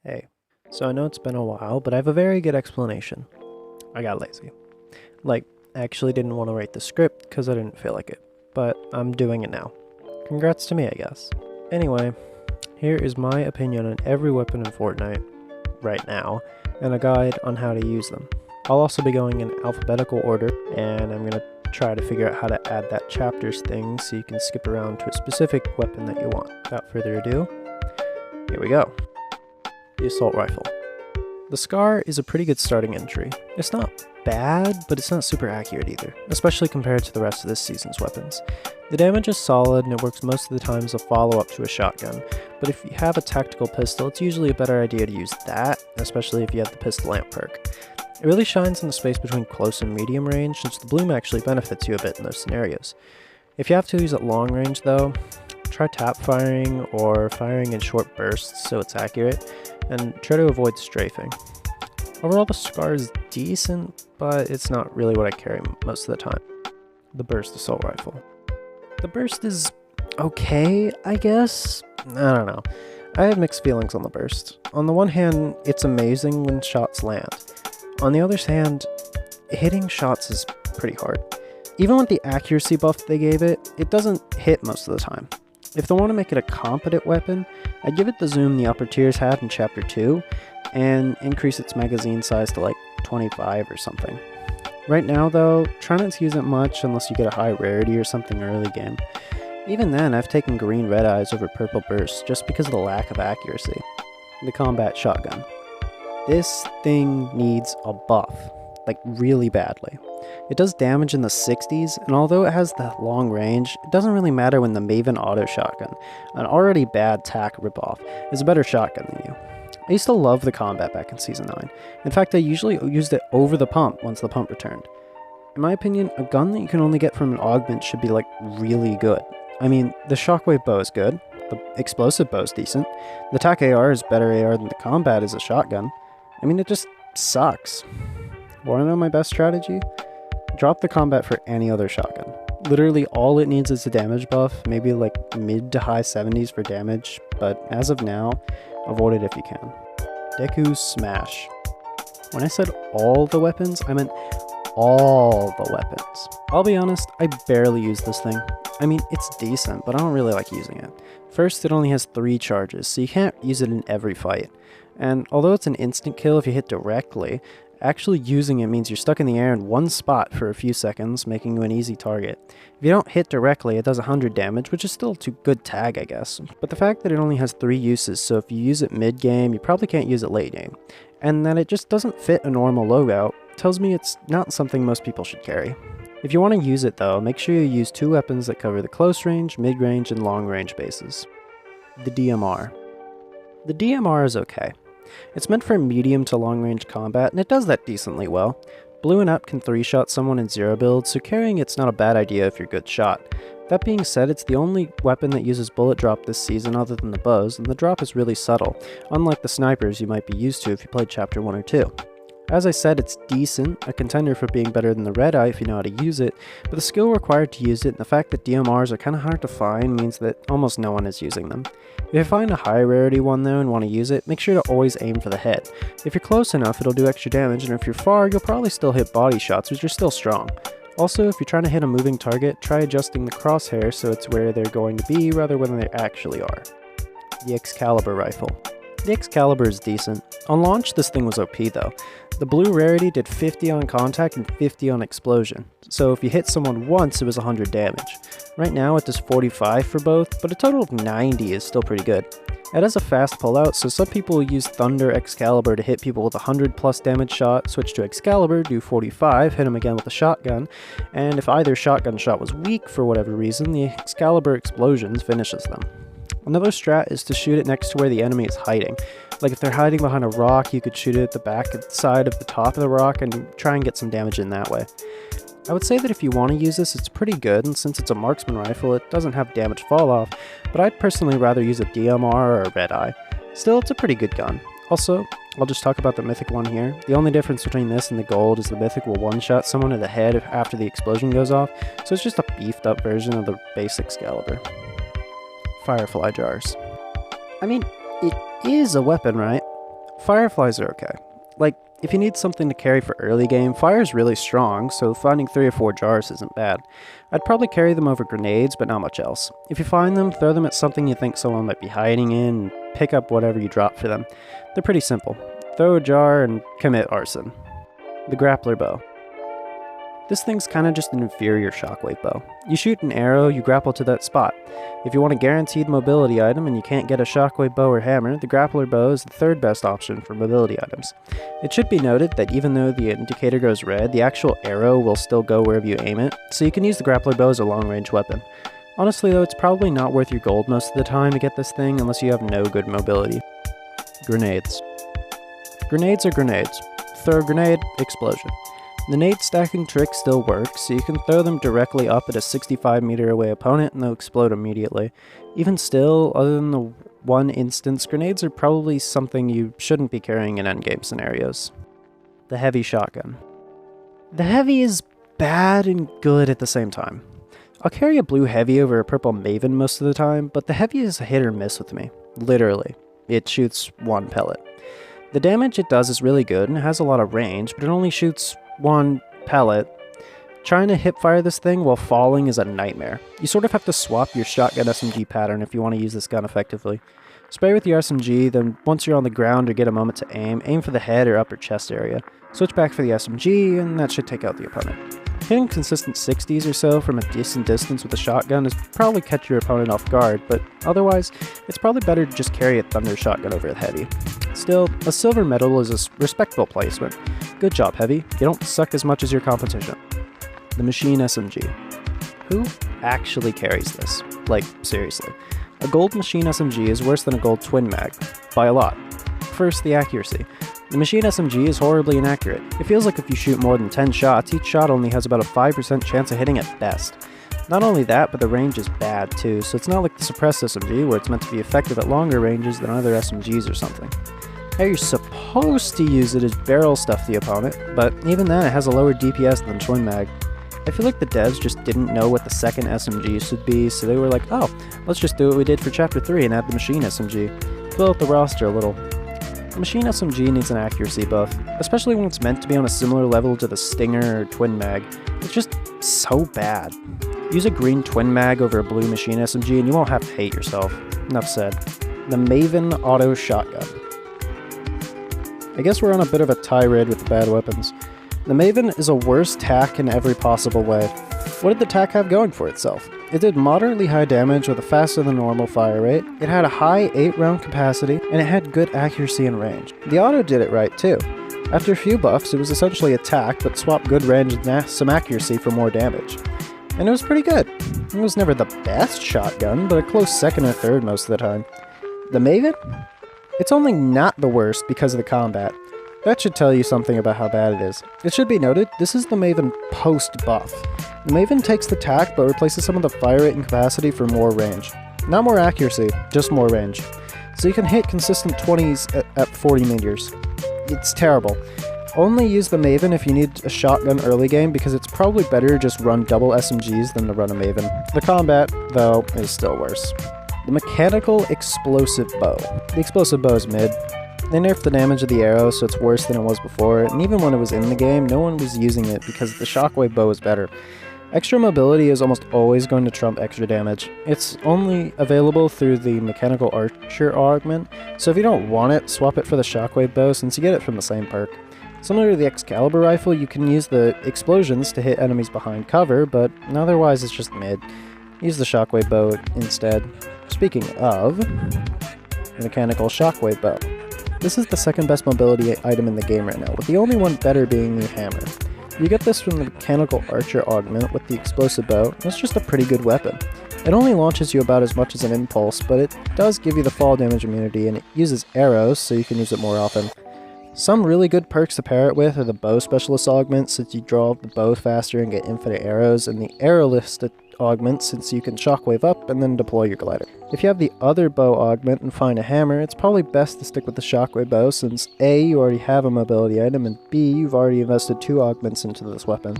Hey, so I know it's been a while, but I have a very good explanation. I got lazy. Like, I actually didn't want to write the script because I didn't feel like it, but I'm doing it now. Congrats to me, I guess. Anyway, here is my opinion on every weapon in Fortnite right now, and a guide on how to use them. I'll also be going in alphabetical order, and I'm going to try to figure out how to add that chapters thing so you can skip around to a specific weapon that you want. Without further ado, here we go. The Assault Rifle. The Scar is a pretty good starting entry. It's not bad, but it's not super accurate either, especially compared to the rest of this season's weapons. The damage is solid and it works most of the time as a follow-up to a shotgun, but if you have a tactical pistol, it's usually a better idea to use that, especially if you have the pistol amp perk. It really shines in the space between close and medium range, since the bloom actually benefits you a bit in those scenarios. If you have to use it long range though, try tap firing or firing in short bursts so it's accurate, and try to avoid strafing. Overall, the Scar is decent, but it's not really what I carry most of the time. The Burst Assault Rifle. The Burst is okay, I guess? I don't know. I have mixed feelings on the Burst. On the one hand, it's amazing when shots land. On the other hand, hitting shots is pretty hard. Even with the accuracy buff they gave it, it doesn't hit most of the time. If they want to make it a competent weapon, I'd give it the zoom the upper tiers had in Chapter 2, and increase its magazine size to like 25 or something. Right now though, try not to use it much unless you get a high rarity or something early game. Even then, I've taken green red eyes over purple bursts just because of the lack of accuracy. The Combat Shotgun. This thing needs a buff, like really badly. It does damage in the 60s, and although it has the long range, it doesn't really matter when the Maven auto shotgun, an already bad tack ripoff, is a better shotgun than you. I used to love the combat back in Season 9. In fact, I usually used it over the pump once the pump returned. In my opinion, a gun that you can only get from an augment should be like really good. I mean, the Shockwave Bow is good, the Explosive Bow is decent, the TAC AR is better AR than the combat as a shotgun. I mean, it just sucks. Wanna know my best strategy? Drop the combat for any other shotgun. Literally all it needs is a damage buff, maybe like mid to high 70s for damage, but as of now, avoid it if you can. Deku Smash. When I said all the weapons, I meant all the weapons. I'll be honest, I barely use this thing. I mean, it's decent, but I don't really like using it. First, it only has 3 charges, so you can't use it in every fight. And although it's an instant kill if you hit directly, actually using it means you're stuck in the air in one spot for a few seconds, making you an easy target. If you don't hit directly, it does 100 damage, which is still a good tag, I guess. But the fact that it only has 3 uses, so if you use it mid-game, you probably can't use it late-game, and that it just doesn't fit a normal loadout, tells me it's not something most people should carry. If you want to use it though, make sure you use 2 weapons that cover the close range, mid-range, and long-range bases. The DMR. The DMR is okay. It's meant for medium to long range combat, and it does that decently well. Blue and up can 3-shot someone in 0 build, so carrying it's not a bad idea if you're a good shot. That being said, it's the only weapon that uses bullet drop this season other than the bows, and the drop is really subtle, unlike the snipers you might be used to if you played Chapter 1 or 2. As I said, it's decent, a contender for being better than the red eye if you know how to use it, but the skill required to use it and the fact that DMRs are kinda hard to find means that almost no one is using them. If you find a high rarity one though and want to use it, make sure to always aim for the head. If you're close enough, it'll do extra damage, and if you're far, you'll probably still hit body shots, which are still strong. Also, if you're trying to hit a moving target, try adjusting the crosshair so it's where they're going to be rather than they actually are. The Excalibur Rifle. The Excalibur is decent. On launch, this thing was OP though. The blue rarity did 50 on contact and 50 on explosion, so if you hit someone once, it was 100 damage. Right now it does 45 for both, but a total of 90 is still pretty good. It has a fast pullout, so some people use Thunder Excalibur to hit people with a 100 plus damage shot, switch to Excalibur, do 45, hit them again with a shotgun, and if either shotgun shot was weak for whatever reason, the Excalibur explosions finishes them. Another strat is to shoot it next to where the enemy is hiding. Like if they're hiding behind a rock, you could shoot it at the back side of the top of the rock and try and get some damage in that way. I would say that if you want to use this, it's pretty good, and since it's a marksman rifle, it doesn't have damage fall off, but I'd personally rather use a DMR or a red eye. Still, it's a pretty good gun. Also, I'll just talk about the mythic one here. The only difference between this and the gold is the mythic will one-shot someone in the head after the explosion goes off, so it's just a beefed up version of the basic Excalibur. Firefly Jars. I mean, it is a weapon, right? Fireflies are okay. Like, if you need something to carry for early game, fire's really strong, so finding 3 or 4 jars isn't bad. I'd probably carry them over grenades, but not much else. If you find them, throw them at something you think someone might be hiding in, and pick up whatever you drop for them. They're pretty simple. Throw a jar and commit arson. The Grappler Bow. This thing's kinda just an inferior Shockwave Bow. You shoot an arrow, you grapple to that spot. If you want a guaranteed mobility item and you can't get a Shockwave Bow or Hammer, the Grappler Bow is the third best option for mobility items. It should be noted that even though the indicator goes red, the actual arrow will still go wherever you aim it, so you can use the Grappler Bow as a long-range weapon. Honestly though, it's probably not worth your gold most of the time to get this thing unless you have no good mobility. Grenades. Grenades are grenades. Throw a grenade, explosion. The nade stacking trick still works, so you can throw them directly up at a 65 meter away opponent and they'll explode immediately. Even still, other than the one instance, grenades are probably something you shouldn't be carrying in endgame scenarios. The heavy shotgun. The heavy is bad and good at the same time. I'll carry a blue heavy over a purple Maven most of the time, but the heavy is a hit or miss with me. Literally. It shoots one pellet. The damage it does is really good and has a lot of range, but it only shoots one pellet. Trying to hip fire this thing while falling is a nightmare. You sort of have to swap your shotgun SMG pattern if you want to use this gun effectively. Spray with your SMG, then once you're on the ground or get a moment to aim for the head or upper chest area. Switch back for the SMG, and that should take out the opponent. Hitting consistent 60s or so from a decent distance with a shotgun is probably catch your opponent off guard, but otherwise, it's probably better to just carry a thunder shotgun over the heavy. Still, a silver medal is a respectable placement. Good job, heavy. You don't suck as much as your competition. The machine SMG. Who actually carries this? Like, seriously. A gold machine SMG is worse than a gold twin mag. By a lot. First, the accuracy. The machine SMG is horribly inaccurate. It feels like if you shoot more than 10 shots, each shot only has about a 5% chance of hitting at best. Not only that, but the range is bad too, so it's not like the suppressed SMG where it's meant to be effective at longer ranges than other SMGs or something. How you're supposed to use it is barrel stuff the opponent, but even then it has a lower DPS than twin mag. I feel like the devs just didn't know what the second SMG should be, so they were like, oh, let's just do what we did for Chapter 3 and add the machine SMG. Fill out the roster a little. The machine SMG needs an accuracy buff, especially when it's meant to be on a similar level to the Stinger or Twin Mag. It's just so bad. Use a green Twin Mag over a blue machine SMG and you won't have to hate yourself. Enough said. The Maven Auto Shotgun. I guess we're on a bit of a tirade with the bad weapons. The Maven is a worse tack in every possible way. What did the tack have going for itself? It did moderately high damage with a faster than normal fire rate, it had a high 8-round capacity, and it had good accuracy and range. The auto did it right too. After a few buffs, it was essentially a tack, but swapped good range and some accuracy for more damage. And it was pretty good. It was never the best shotgun, but a close second or third most of the time. The Maven? It's only not the worst because of the combat. That should tell you something about how bad it is. It should be noted, this is the Maven post-buff. The Maven takes the tack but replaces some of the fire rate and capacity for more range. Not more accuracy, just more range. So you can hit consistent 20s at 40 meters. It's terrible. Only use the Maven if you need a shotgun early game because it's probably better to just run double SMGs than to run a Maven. The combat, though, is still worse. The Mechanical Explosive Bow. The Explosive Bow is mid. They nerfed the damage of the arrow, so it's worse than it was before, and even when it was in the game, no one was using it because the Shockwave Bow is better. Extra mobility is almost always going to trump extra damage. It's only available through the Mechanical Archer augment, so if you don't want it, swap it for the Shockwave Bow since you get it from the same perk. Similar to the Excalibur rifle, you can use the explosions to hit enemies behind cover, but otherwise it's just mid. Use the Shockwave Bow instead. Speaking of, Mechanical Shockwave Bow. This is the second best mobility item in the game right now, with the only one better being the Hammer. You get this from the Mechanical Archer augment with the Explosive Bow, and it's just a pretty good weapon. It only launches you about as much as an impulse, but it does give you the fall damage immunity, and it uses arrows, so you can use it more often. Some really good perks to pair it with are the Bow Specialist augment, since you draw the bow faster and get infinite arrows, and the Arrowlist augment, since you can shockwave up and then deploy your glider. If you have the other bow augment and find a hammer, it's probably best to stick with the Shockwave Bow since A, you already have a mobility item, and B, you've already invested 2 augments into this weapon.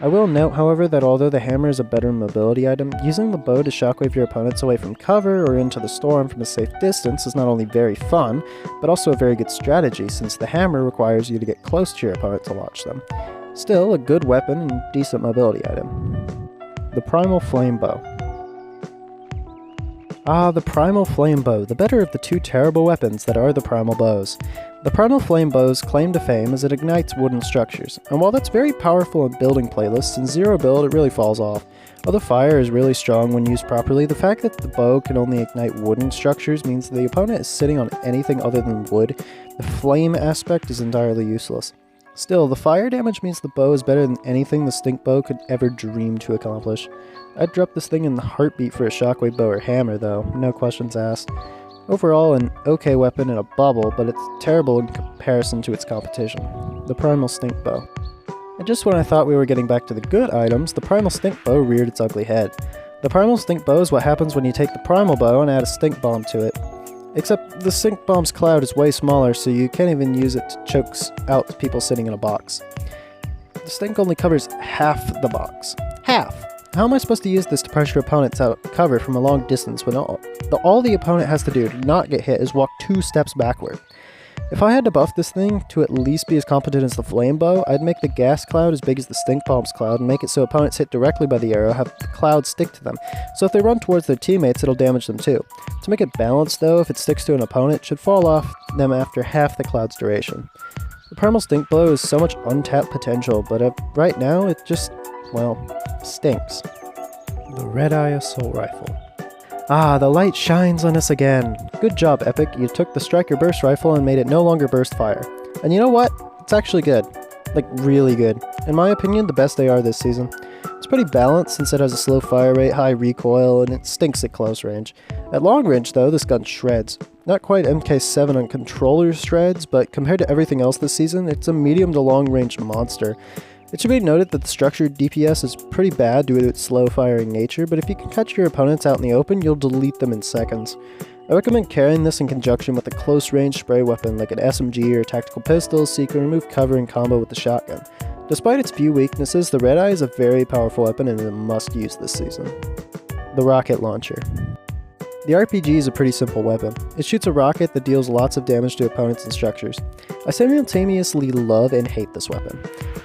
I will note, however, that although the hammer is a better mobility item, using the bow to shockwave your opponents away from cover or into the storm from a safe distance is not only very fun, but also a very good strategy since the hammer requires you to get close to your opponent to launch them. Still, a good weapon and decent mobility item. The Primal Flame Bow. Ah, the Primal Flame Bow, the better of the two terrible weapons that are the Primal Bows. The Primal Flame Bow's claim to fame is it ignites wooden structures, and while that's very powerful in building playlists, in zero build it really falls off. Although fire is really strong when used properly, the fact that the bow can only ignite wooden structures means the opponent is sitting on anything other than wood. The flame aspect is entirely useless. Still, the fire damage means the bow is better than anything the Stink Bow could ever dream to accomplish. I'd drop this thing in the heartbeat for a Shockwave Bow or Hammer though, no questions asked. Overall, an okay weapon in a bubble, but it's terrible in comparison to its competition, the Primal Stink Bow. And just when I thought we were getting back to the good items, the Primal Stink Bow reared its ugly head. The Primal Stink Bow is what happens when you take the Primal Bow and add a Stink Bomb to it. Except the Stink Bomb's cloud is way smaller, so you can't even use it to choke out people sitting in a box. The Stink only covers half the box. Half! How am I supposed to use this to pressure opponents out of cover from a long distance when all the opponent has to do to not get hit is walk 2 steps backward? If I had to buff this thing to at least be as competent as the Flame Bow, I'd make the gas cloud as big as the Stink Bomb's cloud and make it so opponents hit directly by the arrow have the cloud stick to them, so if they run towards their teammates it'll damage them too. To make it balanced though, if it sticks to an opponent, it should fall off them after half the cloud's duration. The Primal Stink Bow has so much untapped potential, but right now it just, well, stinks. The Red-Eye Assault Rifle. Ah, the light shines on us again. Good job, Epic. You took the Striker Burst Rifle and made it no longer burst fire. And you know what? It's actually good. Like, really good. In my opinion, the best they are this season. It's pretty balanced since it has a slow fire rate, high recoil, and it stinks at close range. At long range, though, this gun shreds. Not quite MK7 on controller shreds, but compared to everything else this season, it's a medium to long range monster. It should be noted that the structured DPS is pretty bad due to its slow firing nature, but if you can catch your opponents out in the open, you'll delete them in seconds. I recommend carrying this in conjunction with a close range spray weapon like an SMG or tactical pistol so you can remove cover and combo with the shotgun. Despite its few weaknesses, the Red-Eye is a very powerful weapon and a must use this season. The Rocket Launcher. The RPG is a pretty simple weapon. It shoots a rocket that deals lots of damage to opponents and structures. I simultaneously love and hate this weapon.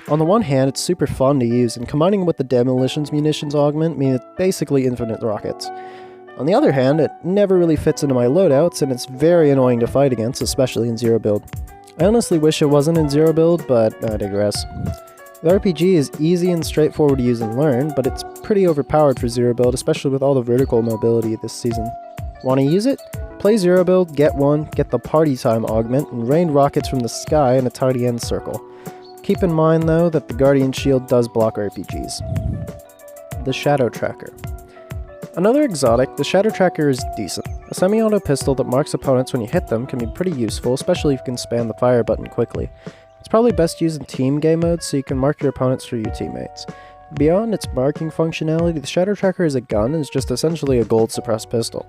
On the one hand, it's super fun to use, and combining it with the Demolition's munitions augment means it's basically infinite rockets. On the other hand, it never really fits into my loadouts, and it's very annoying to fight against, especially in zero build. I honestly wish it wasn't in zero build, but I digress. The RPG is easy and straightforward to use and learn, but it's pretty overpowered for zero build, especially with all the vertical mobility this season. Want to use it? Play zero build, get the party time augment, and rain rockets from the sky in a tiny end circle. Keep in mind though that the Guardian Shield does block RPGs. The Shadow Tracker. Another exotic, the Shadow Tracker is decent. A semi-auto pistol that marks opponents when you hit them can be pretty useful, especially if you can spam the fire button quickly. It's probably best used in team game mode so you can mark your opponents for your teammates. Beyond its marking functionality, the Shadow Tracker as a gun is just essentially a gold suppressed pistol.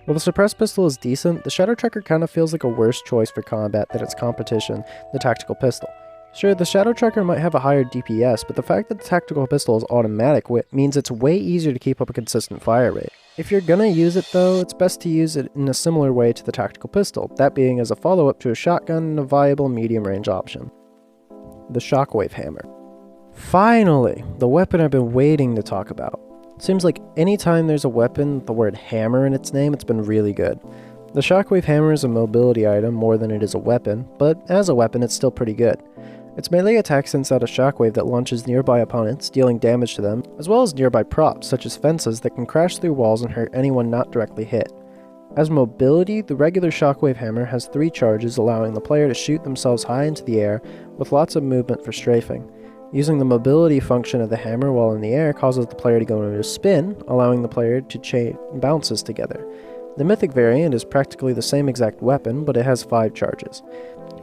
While the suppressed pistol is decent, the Shadow Tracker kind of feels like a worse choice for combat than its competition, the tactical pistol. Sure, the Shadow Tracker might have a higher DPS, but the fact that the tactical pistol is automatic means it's way easier to keep up a consistent fire rate. If you're gonna use it though, it's best to use it in a similar way to the tactical pistol, that being as a follow-up to a shotgun and a viable medium-range option. The Shockwave Hammer. Finally! The weapon I've been waiting to talk about. Seems like anytime there's a weapon with the word hammer in its name, it's been really good. The Shockwave Hammer is a mobility item more than it is a weapon, but as a weapon it's still pretty good. Its melee attack sends out a shockwave that launches nearby opponents, dealing damage to them, as well as nearby props such as fences that can crash through walls and hurt anyone not directly hit. As mobility, the regular Shockwave Hammer has 3 charges allowing the player to shoot themselves high into the air with lots of movement for strafing. Using the mobility function of the hammer while in the air causes the player to go into a spin, allowing the player to chain bounces together. The mythic variant is practically the same exact weapon, but it has 5 charges.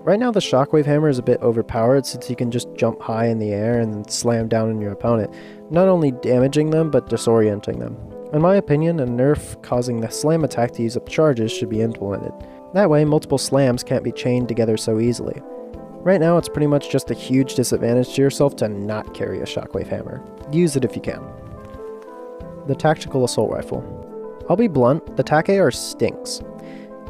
Right now the Shockwave Hammer is a bit overpowered since you can just jump high in the air and then slam down on your opponent, not only damaging them but disorienting them. In my opinion, a nerf causing the slam attack to use up charges should be implemented. That way multiple slams can't be chained together so easily. Right now, it's pretty much just a huge disadvantage to yourself to not carry a Shockwave Hammer. Use it if you can. The Tactical Assault Rifle. I'll be blunt, the TAC AR stinks.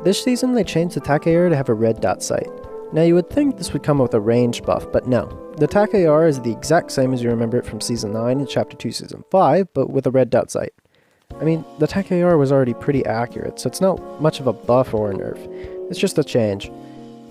This season they changed the TAC AR to have a red dot sight. Now you would think this would come with a range buff, but no. The TAC AR is the exact same as you remember it from Season 9 and Chapter 2 Season 5, but with a red dot sight. I mean, the TAC AR was already pretty accurate, so it's not much of a buff or a nerf. It's just a change.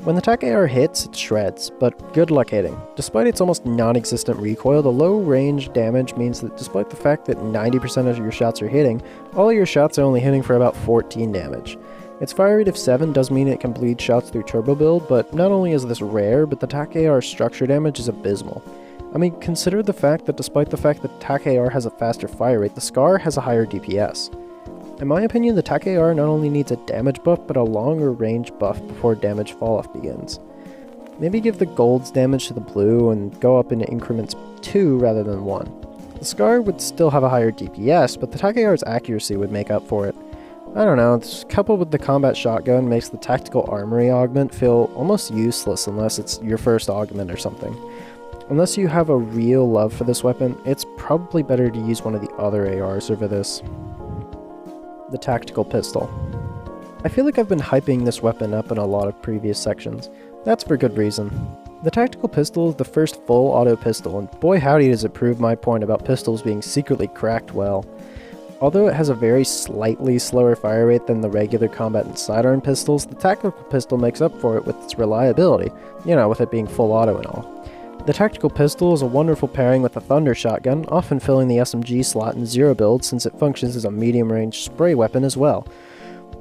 When the TAC AR hits, it shreds, but good luck hitting. Despite its almost non-existent recoil, the low range damage means that despite the fact that 90% of your shots are hitting, all of your shots are only hitting for about 14 damage. Its fire rate of 7 does mean it can bleed shots through turbo build, but not only is this rare, but the TAC AR structure damage is abysmal. I mean, consider the fact that despite the fact that TAC AR has a faster fire rate, the SCAR has a higher DPS. In my opinion, the TAC AR not only needs a damage buff, but a longer range buff before damage falloff begins. Maybe give the golds damage to the blue and go up in increments 2 rather than 1. The SCAR would still have a higher DPS, but the TAC AR's accuracy would make up for it. I don't know, this coupled with the combat shotgun makes the tactical armory augment feel almost useless unless it's your first augment or something. Unless you have a real love for this weapon, it's probably better to use one of the other ARs over this. The Tactical Pistol. I feel like I've been hyping this weapon up in a lot of previous sections. That's for good reason. The Tactical Pistol is the first full auto pistol, and boy howdy does it prove my point about pistols being secretly cracked well. Although it has a very slightly slower fire rate than the regular combat and sidearm pistols, the Tactical Pistol makes up for it with its reliability, with it being full auto and all. The Tactical Pistol is a wonderful pairing with the Thunder Shotgun, often filling the SMG slot in zero build since it functions as a medium-range spray weapon as well.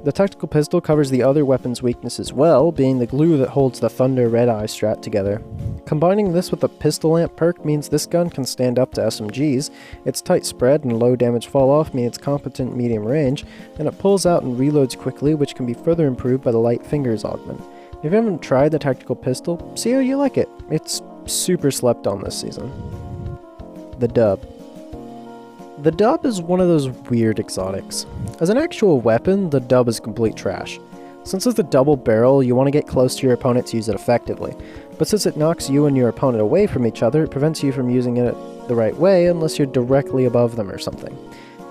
The Tactical Pistol covers the other weapon's weakness as well, being the glue that holds the Thunder Red Eye strat together. Combining this with the Pistol Amp perk means this gun can stand up to SMGs, its tight spread and low damage fall off mean it's competent medium range, and it pulls out and reloads quickly, which can be further improved by the Light Fingers augment. If you haven't tried the Tactical Pistol, see how you like it. It's super slept on this season. The Dub. The Dub is one of those weird exotics. As an actual weapon, the Dub is complete trash. Since it's a double barrel, you want to get close to your opponent to use it effectively, but since it knocks you and your opponent away from each other, it prevents you from using it the right way unless you're directly above them or something.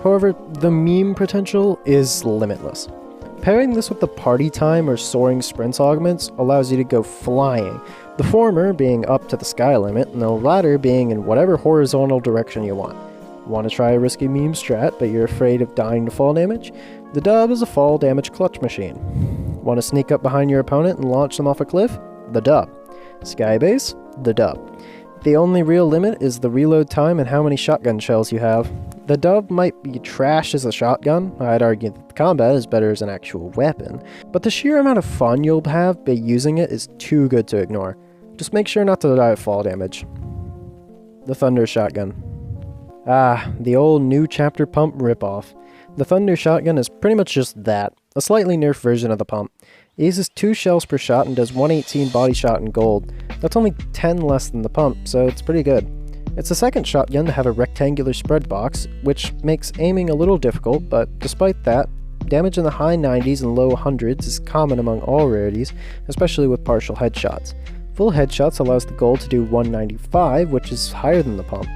However, the meme potential is limitless. Pairing this with the Party Time or Soaring Sprints augments allows you to go flying, the former being up to the sky limit, and the latter being in whatever horizontal direction you want. Want to try a risky meme strat, but you're afraid of dying to fall damage? The Dub is a fall damage clutch machine. Want to sneak up behind your opponent and launch them off a cliff? The Dub. Skybase? The Dub. The only real limit is the reload time and how many shotgun shells you have. The Dub might be trash as a shotgun, I'd argue that the combat is better as an actual weapon, but the sheer amount of fun you'll have by using it is too good to ignore. Just make sure not to die of fall damage. The Thunder Shotgun. Ah, the old new chapter pump ripoff. The Thunder Shotgun is pretty much just that, a slightly nerfed version of the pump. It uses 2 shells per shot and does 118 body shot in gold. That's only 10 less than the pump, so it's pretty good. It's the second shotgun to have a rectangular spread box, which makes aiming a little difficult, but despite that, damage in the high 90s and low 100s is common among all rarities, especially with partial headshots. Full headshots allows the gold to do 195, which is higher than the pump.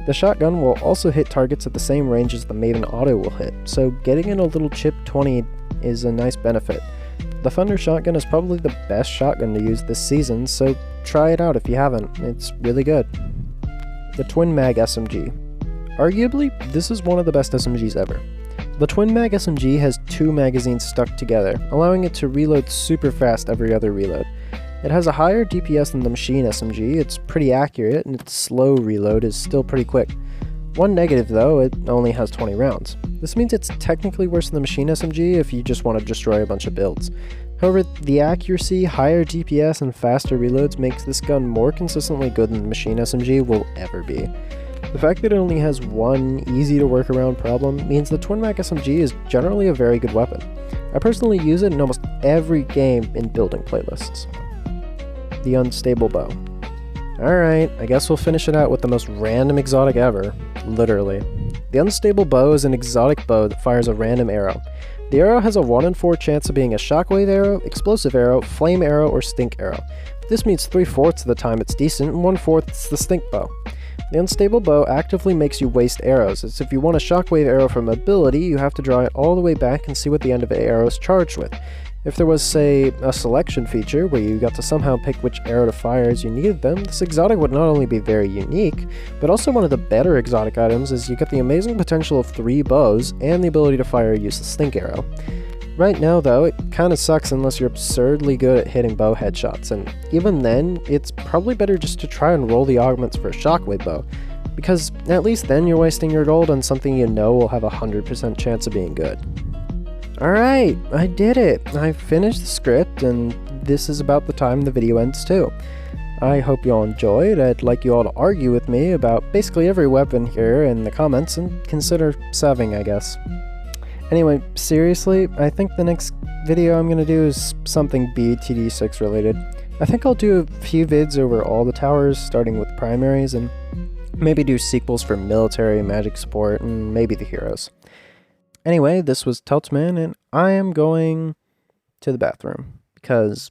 The shotgun will also hit targets at the same range as the Maven auto will hit, so getting in a little chip 20 is a nice benefit. The Thunder Shotgun is probably the best shotgun to use this season, so try it out if you haven't, it's really good. The Twin Mag SMG. Arguably, this is one of the best SMGs ever. The Twin Mag SMG has 2 magazines stuck together, allowing it to reload super fast every other reload. It has a higher DPS than the Machine SMG, it's pretty accurate, and its slow reload is still pretty quick. One negative though, it only has 20 rounds. This means it's technically worse than the Machine SMG if you just want to destroy a bunch of builds. However, the accuracy, higher DPS, and faster reloads makes this gun more consistently good than the Machine SMG will ever be. The fact that it only has one easy to work around problem means the Twin Mag SMG is generally a very good weapon. I personally use it in almost every game in building playlists. The Unstable Bow. Alright, I guess we'll finish it out with the most random exotic ever. Literally. The Unstable Bow is an exotic bow that fires a random arrow. The arrow has a 1 in 4 chance of being a shockwave arrow, explosive arrow, flame arrow, or stink arrow. This means 3/4 of the time it's decent and 1/4 it's the stink bow. The unstable bow actively makes you waste arrows, as if you want a shockwave arrow from ability, you have to draw it all the way back and see what the end of the arrow is charged with. If there was, say, a selection feature where you got to somehow pick which arrow to fire as you needed them, this exotic would not only be very unique, but also one of the better exotic items, as you get the amazing potential of 3 bows and the ability to fire or use the stink arrow. Right now though, it kinda sucks unless you're absurdly good at hitting bow headshots, and even then, it's probably better just to try and roll the augments for a shockwave bow, because at least then you're wasting your gold on something you know will have a 100% chance of being good. Alright, I did it! I finished the script, and this is about the time the video ends too. I hope you all enjoyed. I'd like you all to argue with me about basically every weapon here in the comments, and consider subbing, I guess. Anyway, seriously, I think the next video I'm gonna do is something BTD6 related. I think I'll do a few vids over all the towers, starting with primaries, and maybe do sequels for military, magic support, and maybe the heroes. Anyway, this was Teltzman, and I am going to the bathroom, because,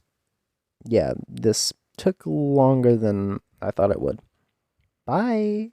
yeah, this took longer than I thought it would. Bye!